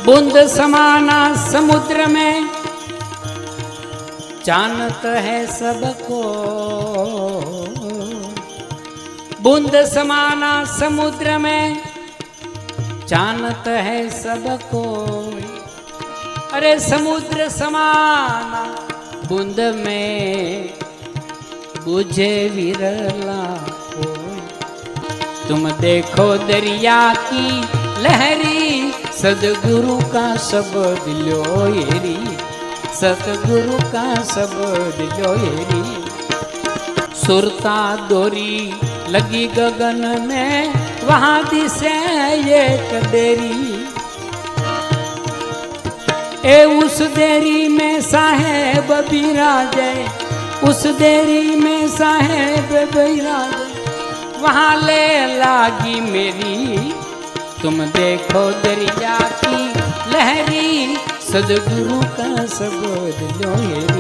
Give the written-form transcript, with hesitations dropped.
बूंद समाना समुद्र में जानत है सबको। बूंद समाना समुद्र में जानत है सबको। अरे समुद्र समाना बूंद में बुझे विरला कोई। तुम देखो दरिया की लहरी सदगुरु का शब्द लोहेरी। सतगुरु का शब्द लोहेरी। सुरता डोरी लगी गगन में वहां दिसे एक देरी। ए उस देरी में साहेब बिराजे। उस देरी में साहेब बिराजे वहां ले लागी मेरी। तुम देखो दरिया की लहरी सदगुरु का शब्द लोहेरी।